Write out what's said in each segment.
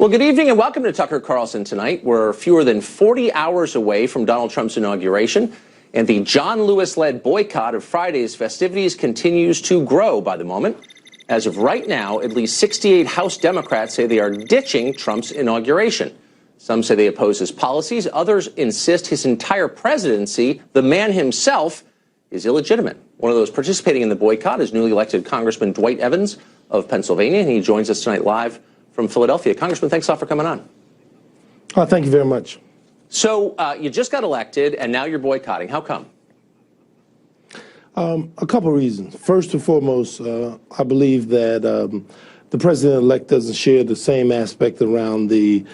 Well, good evening and welcome to Tucker Carlson tonight. We're fewer than 40 hours away from Donald Trump's inauguration, and the John Lewis-led boycott of Friday's festivities continues to grow by the moment. As of right now, at least 68 House Democrats say they are ditching Trump's inauguration. Some say they oppose his policies. Others insist his entire presidency, the man himself, is illegitimate. One of those participating in the boycott is newly elected Congressman Dwight of Pennsylvania, and he joins us tonight live from Philadelphia. Congressman, thanks a lot for coming on. Oh, thank you very much. So you just got elected, and now you're boycotting. How come? A couple of reasons. First and foremost, I believe that the president-elect doesn't share the same aspect around the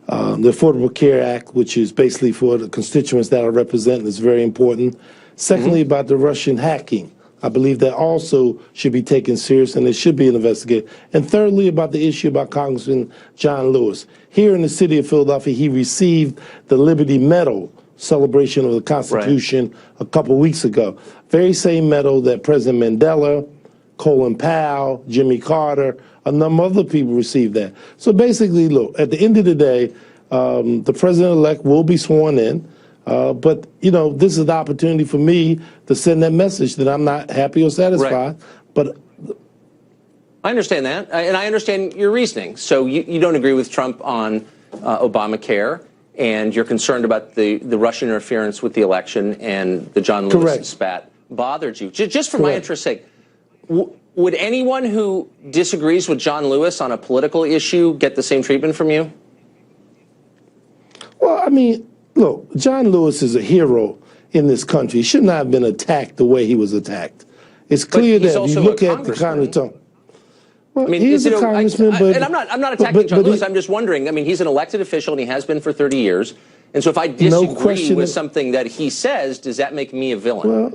Affordable Care Act, which is basically for the constituents that I represent. It's very important. Secondly, about the Russian hacking. I believe that also should be taken serious, and it should be investigated. And thirdly, about the issue about Congressman John Lewis. Here in the city of Philadelphia, he received the Liberty Medal celebration of the Constitution a couple weeks ago. Very same medal that President Mandela, Colin Powell, Jimmy Carter, a number of other people received that. So basically, look, at the end of the day, the president-elect will be sworn in. But, you know, this is the opportunity for me to send that message that I'm not happy or satisfied. Right. But I understand that, and I understand your reasoning. So you don't agree with Trump on Obamacare, and you're concerned about the Russian interference with the election, and the John Lewis spat bothered you. Just for my interest's sake, would anyone who disagrees with John Lewis on a political issue get the same treatment from you? Well, I mean, look, John Lewis is a hero in this country. He should not have been attacked the way he was attacked. It's clear that if you look at the kind of tone. Well, I mean, he's a congressman, but and I'm not attacking John Lewis. I'm just wondering. I mean, he's an elected official, and he has been for 30 years. And so, if I disagree with something that he says, does that make me a villain?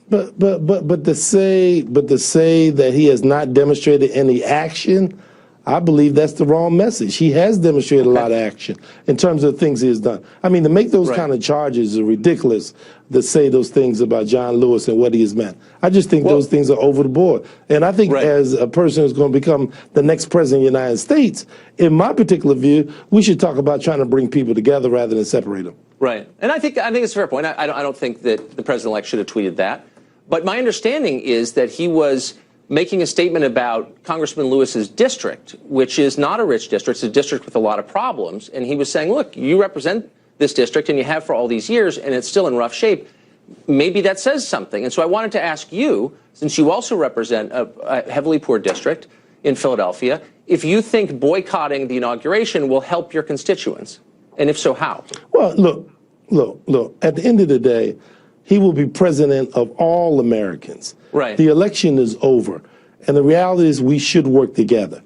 Well, but to say that he has not demonstrated any action, I believe that's the wrong message. He has demonstrated a lot of action in terms of the things he has done. I mean, to make those kind of charges is ridiculous, to say those things about John Lewis and what he has meant. I just think those things are over the board. And I think as a person who's going to become the next president of the United States, in my particular view, we should talk about trying to bring people together rather than separate them. Right. And I think it's a fair point. I don't think that the president-elect should have tweeted that. But my understanding is that he was making a statement about Congressman Lewis's district, which is not a rich district. It's a district with a lot of problems. And he was saying, look, you represent this district, and you have for all these years, and it's still in rough shape. Maybe that says something. And so I wanted to ask you, since you also represent a heavily poor district in Philadelphia, if you think boycotting the inauguration will help your constituents. And if so, how? Well, look, at the end of the day, he will be president of all Americans. Right. The election is over. And the reality is we should work together.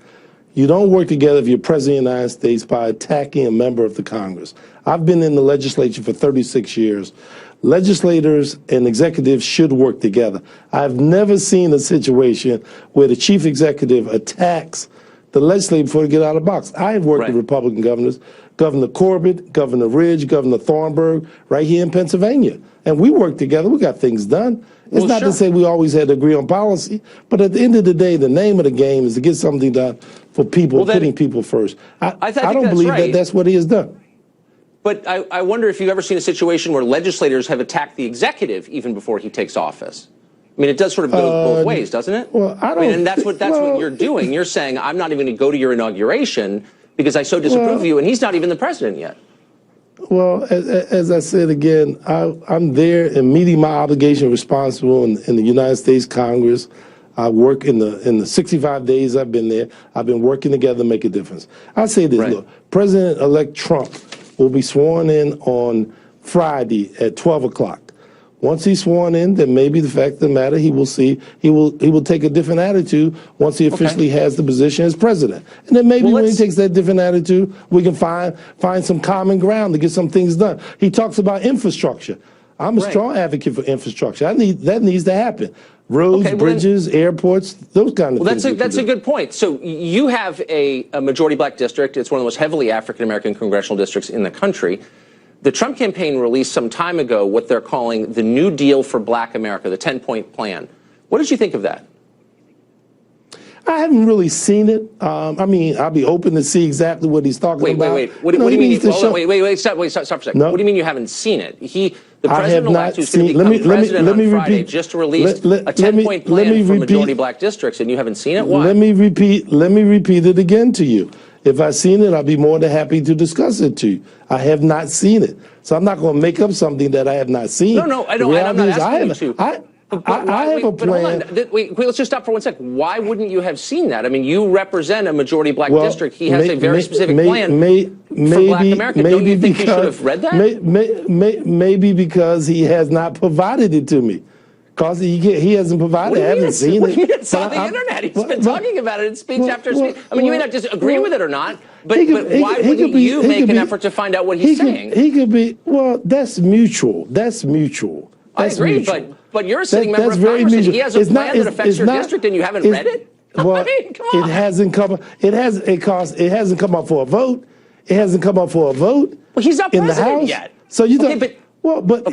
You don't work together if you're president of the United States by attacking a member of the Congress. I've been in the legislature for 36 years. Legislators and executives should work together. I've never seen a situation where the chief executive attacks the legislature before they get out of the box. I've worked with Republican governors, Governor Corbett, Governor Ridge, Governor Thornburg, right here in Pennsylvania. And we work together. We got things done. It's not to say we always had to agree on policy, but at the end of the day, the name of the game is to get something done for people, putting people first. I don't believe that that's what he has done. But I wonder if you've ever seen a situation where legislators have attacked the executive even before he takes office. I mean, it does sort of go both ways, doesn't it? Well, I don't. I mean, and that's what you're doing. You're saying, I'm not even going to go to your inauguration because I so disapprove of you, and he's not even the president yet. Well, as I said again, I'm there and meeting my obligation responsible in the United States Congress. I work in the 65 days I've been there. I've been working together to make a difference. I say this, look, President-elect Trump will be sworn in on Friday at 12 o'clock. Once he's sworn in, then maybe the fact of the matter, he will take a different attitude once he officially has the position as president. And then maybe when he takes that different attitude, we can find some common ground to get some things done. He talks about infrastructure. I'm a strong advocate for infrastructure. That needs to happen. Roads, bridges, airports, those kind of things. That's a good point. So you have a majority black district. It's one of the most heavily African-American congressional districts in the country. The Trump campaign released some time ago what they're calling the New Deal for Black America, the 10-point plan. What did you think of that? I haven't really seen it. I mean, I'll be open to see exactly what he's talking about. Wait. What do you mean? Stop for a second. No. What do you mean you haven't seen it? The president-elect who's going to become president on Friday just released a 10-point plan for majority black districts, and you haven't seen it? Why? Let me repeat it again to you. If I've seen it, I'll be more than happy to discuss it to you. I have not seen it. So I'm not going to make up something that I have not seen. No, I don't. I'm not asking you to. I have a plan. Wait, let's just stop for 1 second. Why wouldn't you have seen that? I mean, you represent a majority black district. He has a very specific plan for black Americans. Don't you think you should have read that? Maybe because he has not provided it to me. Because he hasn't provided it. I haven't seen it. What do you mean it's on the internet? He's been talking about it in speech after speech. I mean, you may not disagree with it or not, but why wouldn't you make an effort to find out what he's saying? He could be, well, that's mutual. That's mutual. I agree, but you're a sitting member of Congress, and he has a plan that affects your district, and you haven't read it? Well, I mean, come on. It hasn't come up for a vote. It hasn't come up for a vote. Well, he's not in the president House yet. So you don't. Okay,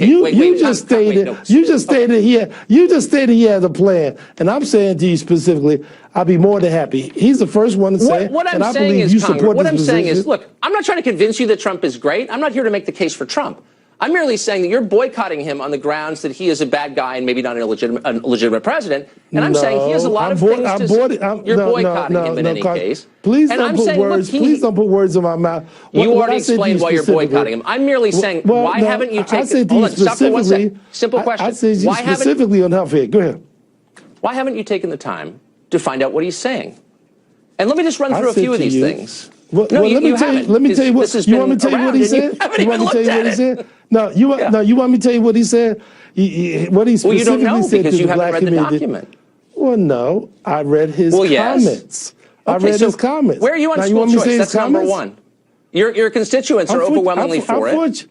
you just stated he had a plan, and I'm saying to you specifically, I'll be more than happy. He's the first one to say it, and I believe you support this position. What I'm saying is, look, I'm not trying to convince you that Trump is great. I'm not here to make the case for Trump. I'm merely saying that you're boycotting him on the grounds that he is a bad guy and maybe not a legitimate president. And I'm saying he has a lot of things to say. You're boycotting him in any case. Please don't put words in my mouth. You already explained why you're boycotting him. I'm merely saying, why haven't you taken... Hold on, stop for 1 second. Simple question. I said you specifically on health care. Go ahead. Why haven't you taken the time to find out what he's saying? And let me just run through a few of these things. Let me tell you what you want me to tell you what he said. You want me to tell you what he said? No, you want me to tell you what he said? What he specifically well, you don't know said because to you the haven't black read the community. document. Well, no, I read his comments. I read his comments. Where are you on school choice? That's number one. Your constituents are overwhelmingly for it.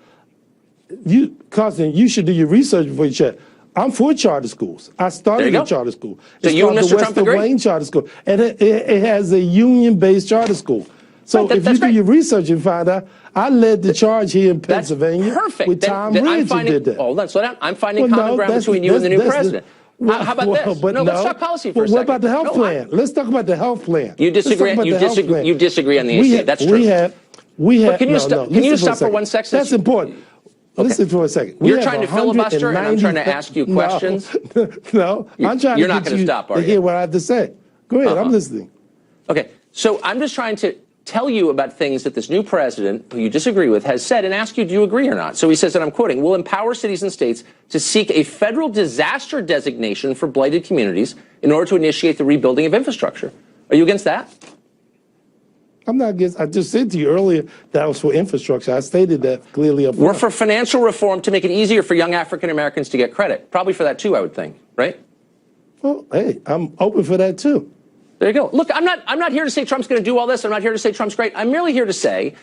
Carlson, you should do your research before you chat. I'm for charter schools. I started a charter school. It's you and called Mr. the Trump Western agree? Wayne Charter School, and it has a union-based charter school. So if you do your research and find out, I led the charge here in Pennsylvania with Tom Ridge who did that. Hold on, slow down. I'm finding common ground between you and the new president. How about this? No, let's talk policy for a second. What about the health plan? Let's talk about the health plan. You disagree. You disagree on the issue. That's true. We have. Can you stop for 1 second? That's important. Listen for a second. You're trying to filibuster, and I'm trying to ask you questions. No, I'm trying You're not going to stop, are you? hear what I have to say. Go ahead. I'm listening. Okay, so I'm just trying to tell you about things that this new president, who you disagree with, has said and ask you, do you agree or not? So he says, and I'm quoting, "We'll empower cities and states to seek a federal disaster designation for blighted communities in order to initiate the rebuilding of infrastructure." Are you against that? I'm not against. I just said to you earlier that was for infrastructure. I stated that clearly up front. We're for financial reform to make it easier for young African Americans to get credit. Probably for that too, I would think, right? Well, hey, I'm open for that too. There you go. Look, I'm not here to say Trump's going to do all this. I'm not here to say Trump's great. I'm merely here to say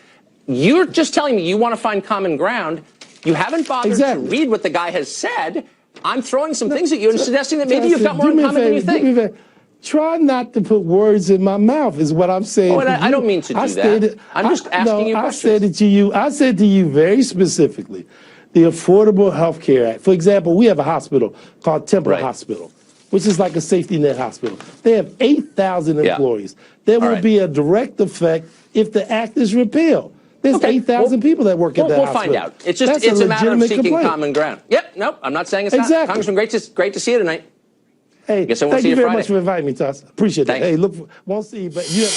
you're just telling me you want to find common ground. You haven't bothered to read what the guy has said. I'm throwing some things at you and suggesting that maybe you've got more in common than you think. Try not to put words in my mouth is what I'm saying. Oh, and I don't mean to do that. I'm just asking you questions. I said to you very specifically, the Affordable Health Care Act. For example, we have a hospital called Temple Hospital, which is like a safety net hospital. They have 8,000 employees. There will be a direct effect if the act is repealed. There's 8,000 people that work at that hospital. We'll find out. It's just it's a matter of seeking common ground. Yep, nope, I'm not saying it's not. Congressman, great to see you tonight. Hey, thank you very much for inviting me, Toss. Appreciate that. Hey, look, won't see you, but you have